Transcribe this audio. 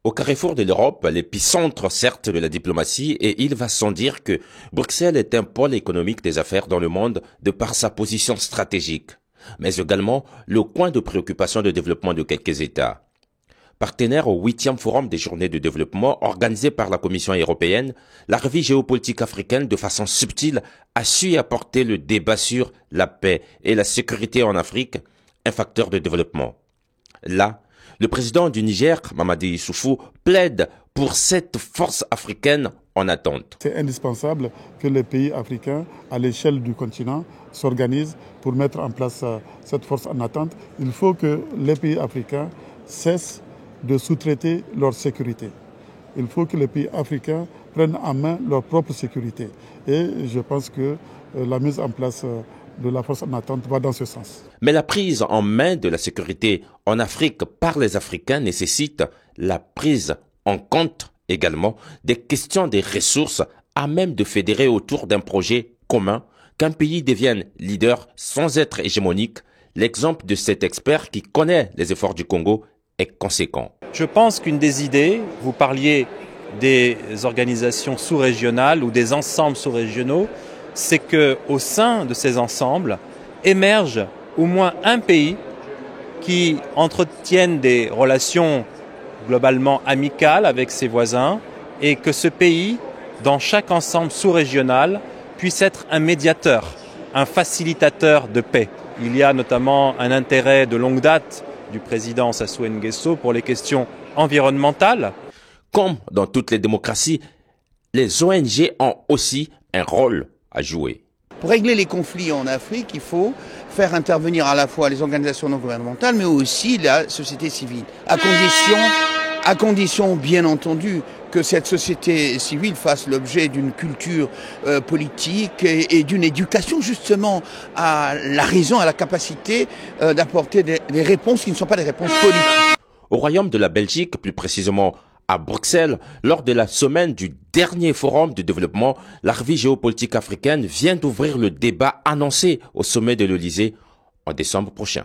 Au carrefour de l'Europe, l'épicentre certes de la diplomatie, et il va sans dire que Bruxelles est un pôle économique des affaires dans le monde de par sa position stratégique, mais également le coin de préoccupation de développement de quelques États. Partenaire au 8e Forum des journées de développement organisé par la Commission européenne, la revue géopolitique africaine, de façon subtile, a su apporter le débat sur la paix et la sécurité en Afrique, un facteur de développement. Là, le président du Niger, Mamadi Issoufou, plaide pour cette force africaine en attente. C'est indispensable que les pays africains, à l'échelle du continent, s'organisent pour mettre en place cette force en attente. Il faut que les pays africains cessent de sous-traiter leur sécurité. Il faut que les pays africains prennent en main leur propre sécurité. Et je pense que la mise en place de la force en attente va dans ce sens. Mais la prise en main de la sécurité en Afrique par les Africains nécessite la prise en compte également des questions des ressources à même de fédérer autour d'un projet commun, qu'un pays devienne leader sans être hégémonique. L'exemple de cet expert qui connaît les efforts du Congo est conséquent. Je pense qu'une des idées, vous parliez des organisations sous-régionales ou des ensembles sous-régionaux, c'est qu'au sein de ces ensembles émerge au moins un pays qui entretienne des relations globalement amicales avec ses voisins et que ce pays, dans chaque ensemble sous-régional, puisse être un médiateur, un facilitateur de paix. Il y a notamment un intérêt de longue date du président Sassou Nguesso pour les questions environnementales. Comme dans toutes les démocraties, les ONG ont aussi un rôle à jouer. Pour régler les conflits en Afrique, il faut faire intervenir à la fois les organisations non gouvernementales, mais aussi la société civile, à condition bien entendu que cette société civile fasse l'objet d'une culture politique et d'une éducation justement à la raison, à la capacité d'apporter des réponses qui ne sont pas des réponses politiques. Au Royaume de la Belgique, plus précisément à Bruxelles, lors de la semaine du dernier forum de développement, la revue géopolitique africaine vient d'ouvrir le débat annoncé au sommet de l'Elysée en décembre prochain.